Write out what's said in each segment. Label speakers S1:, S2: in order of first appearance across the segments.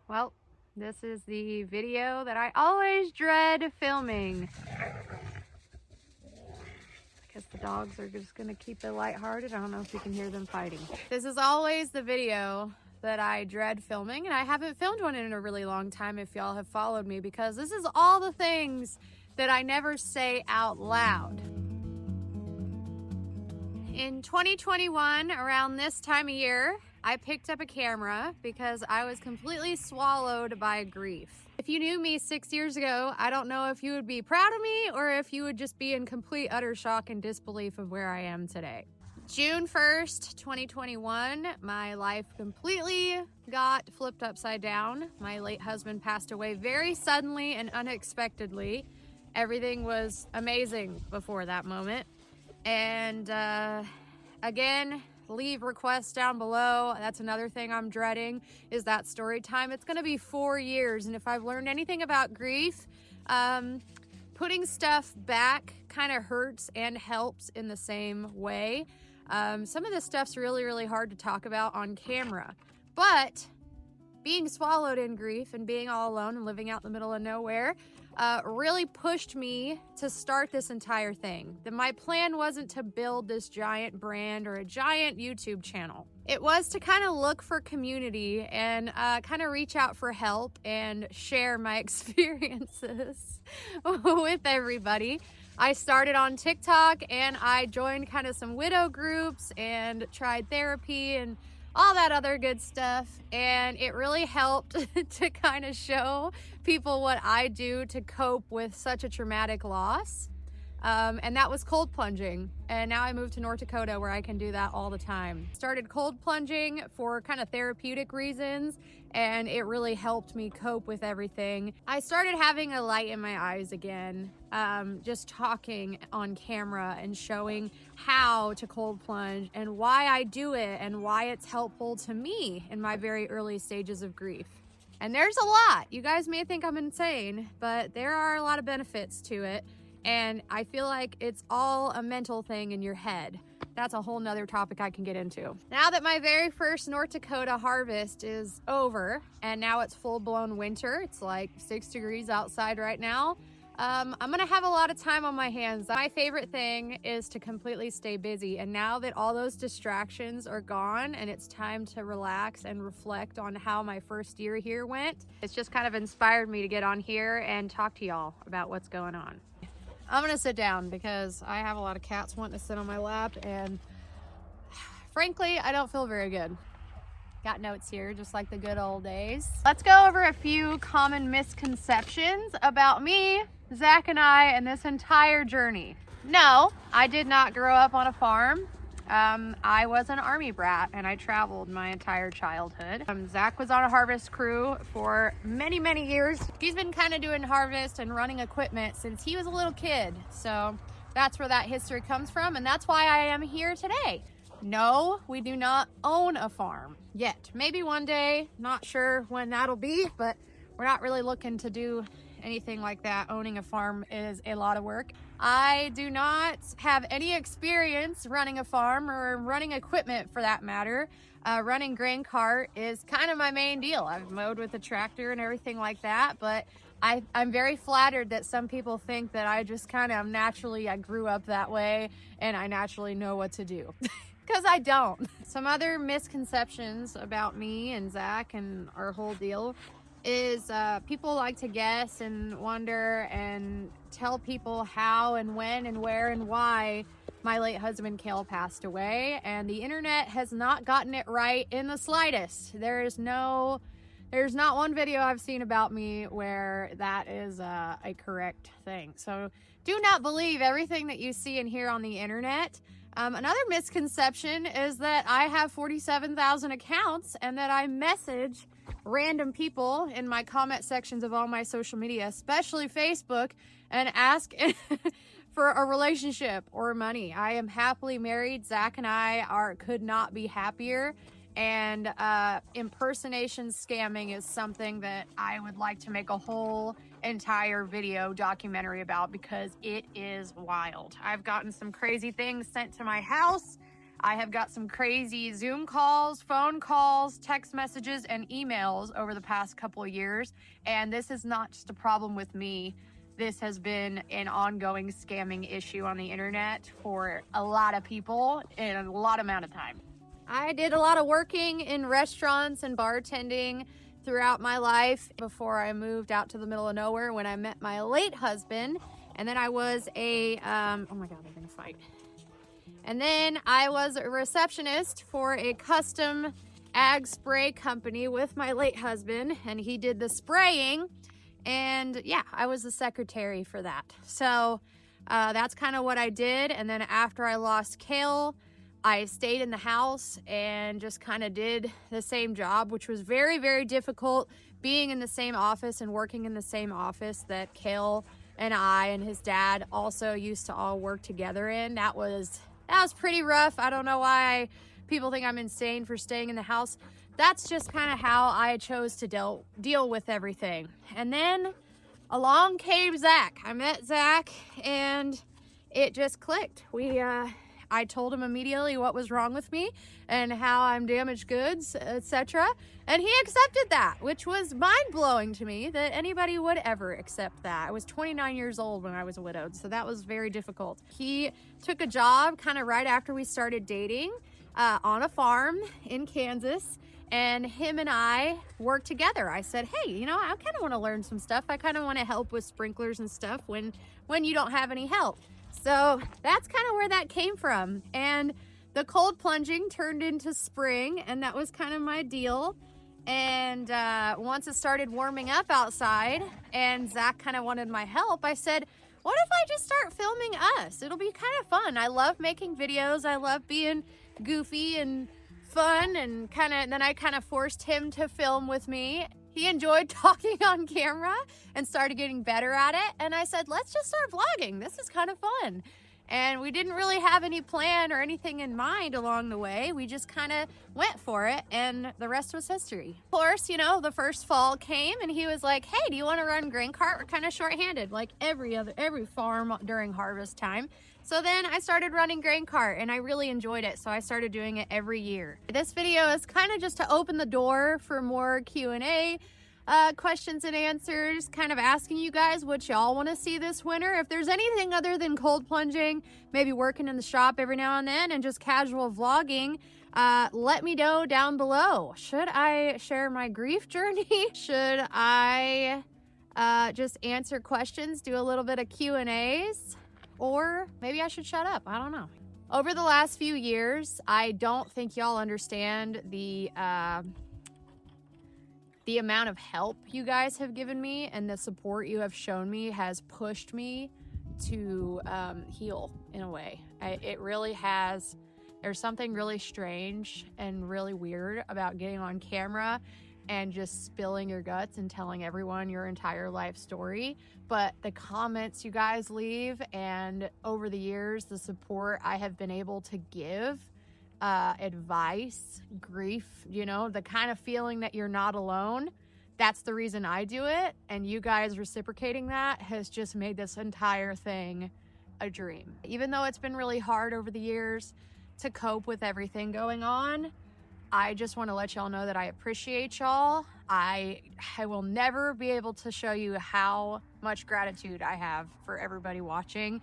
S1: Well, this is the video that I always dread filming. I guess the dogs are just gonna keep it lighthearted. I don't know if you can hear them fighting. This is always the video that I dread filming, and I haven't filmed one in a really long time if y'all have followed me, because this is all the things that I never say out loud. In 2021, around this time of year, I picked up a camera because I was completely swallowed by grief. If you knew me 6 years ago, I don't know if you would be proud of me or if you would just be in complete utter shock and disbelief of where I am today. June 1st, 2021, my life completely got flipped upside down. My late husband passed away very suddenly and unexpectedly. Everything was amazing before that moment. And again, leave requests down below. That's another thing I'm dreading, is that story time. It's going to be 4 years, and if I've learned anything about grief, putting stuff back kind of hurts and helps in the same way. Some of this stuff's really hard to talk about on camera, but being swallowed in grief and being all alone and living out in the middle of nowhere really pushed me to start this entire thing. My plan wasn't to build this giant brand or a giant YouTube channel. It was to kind of look for community and kind of reach out for help and share my experiences with everybody. I started on TikTok and I joined kind of some widow groups and tried therapy and all that other good stuff, and it really helped to kind of show people what I do to cope with such a traumatic loss. And that was cold plunging, and now I moved to North Dakota where I can do that all the time. Started cold plunging for kind of therapeutic reasons, and it really helped me cope with everything. I started having a light in my eyes again, just talking on camera and showing how to cold plunge and why I do it and why it's helpful to me in my very early stages of grief. And there's a lot. You guys may think I'm insane, but there are a lot of benefits to it. And I feel like it's all a mental thing in your head. That's a whole nother topic I can get into. Now that my very first North Dakota harvest is over, and now it's full-blown winter, it's like 6 degrees outside right now, I'm gonna have a lot of time on my hands. My favorite thing is to completely stay busy, and now that all those distractions are gone and it's time to relax and reflect on how my first year here went, it's just kind of inspired me to get on here and talk to y'all about what's going on. I'm gonna sit down because I have a lot of cats wanting to sit on my lap, and frankly, I don't feel very good. Got notes here, just like the good old days. Let's go over a few common misconceptions about me, Zach, and I, and this entire journey. No, I did not grow up on a farm. I was an Army brat and I traveled my entire childhood. Zach was on a harvest crew for many years. He's been kind of doing harvest and running equipment since he was a little kid. So that's where that history comes from, and that's why I am here today. No, we do not own a farm yet. Maybe one day, not sure when that'll be, but we're not really looking to do anything like that. Owning a farm is a lot of work. I do not have any experience running a farm or running equipment for that matter. Running grain cart is kind of my main deal. I've mowed with a tractor and everything like that, but I'm very flattered that some people think that I just kind of naturally, I grew up that way and I naturally know what to do. Because I don't. Some other misconceptions about me and Zach and our whole deal is people like to guess and wonder and tell people how and when and where and why my late husband Cale passed away, and the internet has not gotten it right in the slightest. There's not one video I've seen about me where that is a correct thing. So do not believe everything that you see and hear on the internet. Another misconception is that I have 47,000 accounts and that I message random people in my comment sections of all my social media, especially Facebook, and ask for a relationship or money. I am happily married. Zach and I could not be happier. And impersonation scamming is something that I would like to make a whole entire video documentary about, because it is wild. I've gotten some crazy things sent to my house. I have got some crazy Zoom calls, phone calls, text messages, and emails over the past couple of years. And this is not just a problem with me. This has been an ongoing scamming issue on the internet for a lot of people in a lot amount of time. I did a lot of working in restaurants and bartending throughout my life before I moved out to the middle of nowhere when I met my late husband. And then I was a, oh my God, they're gonna fight. And then I was a receptionist for a custom ag spray company with my late husband, and he did the spraying. And yeah, I was the secretary for that. So that's kind of what I did. And then after I lost Kale, I stayed in the house and just kind of did the same job, which was very, very difficult, being in the same office and working in the same office that Kale and I and his dad also used to all work together in. That was pretty rough. I don't know why people think I'm insane for staying in the house. That's just kind of how I chose to deal with everything. And then along came Zach. I met Zach and it just clicked. I told him immediately what was wrong with me and how I'm damaged goods, etc. And he accepted that, which was mind-blowing to me that anybody would ever accept that. I was 29 years old when I was widowed, so that was very difficult. He took a job kind of right after we started dating on a farm in Kansas, and him and I worked together. I said, hey, you know, I kind of want to learn some stuff. I kind of want to help with sprinklers and stuff when you don't have any help. So that's kind of where that came from. And the cold plunging turned into spring, and that was kind of my deal. And once it started warming up outside and Zach kind of wanted my help, I said, what if I just start filming us? It'll be kind of fun. I love making videos. I love being goofy and fun, and then I kind of forced him to film with me. He enjoyed talking on camera and started getting better at it. And I said, let's just start vlogging. This is kind of fun. And we didn't really have any plan or anything in mind along the way. We just kind of went for it, and the rest was history. Of course, you know, the first fall came and he was like, hey, do you want to run grain cart? We're kind of short-handed, like every farm during harvest time. So then I started running grain cart and I really enjoyed it. So I started doing it every year. This video is kind of just to open the door for more Q&A, questions and answers, kind of asking you guys what y'all want to see this winter. If there's anything other than cold plunging, maybe working in the shop every now and then and just casual vlogging, let me know down below. Should I share my grief journey? Should I just answer questions, do a little bit of Q&As? Or maybe I should shut up. I don't know. Over the last few years, I don't think y'all understand the amount of help you guys have given me, and the support you have shown me has pushed me to heal in a way. It really has. There's something really strange and really weird about getting on camera and just spilling your guts and telling everyone your entire life story. But the comments you guys leave, and over the years, the support I have been able to give, advice, grief, you know, the kind of feeling that you're not alone, that's the reason I do it. And you guys reciprocating that has just made this entire thing a dream. Even though it's been really hard over the years to cope with everything going on, I just want to let y'all know that I appreciate y'all. I will never be able to show you how much gratitude I have for everybody watching,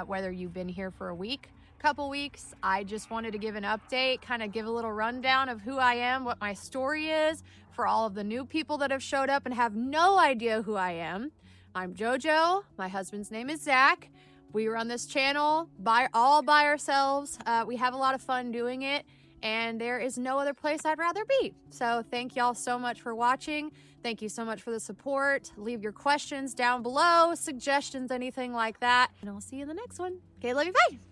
S1: whether you've been here for a week, couple weeks. I just wanted to give an update, kind of give a little rundown of who I am, what my story is, for all of the new people that have showed up and have no idea who I am. I'm JoJo. My husband's name is Zach. We run this channel all by ourselves. We have a lot of fun doing it, and there is no other place I'd rather be. So thank y'all so much for watching. Thank you so much for the support. Leave your questions down below, suggestions, anything like that. And I'll see you in the next one. Okay, love you, bye.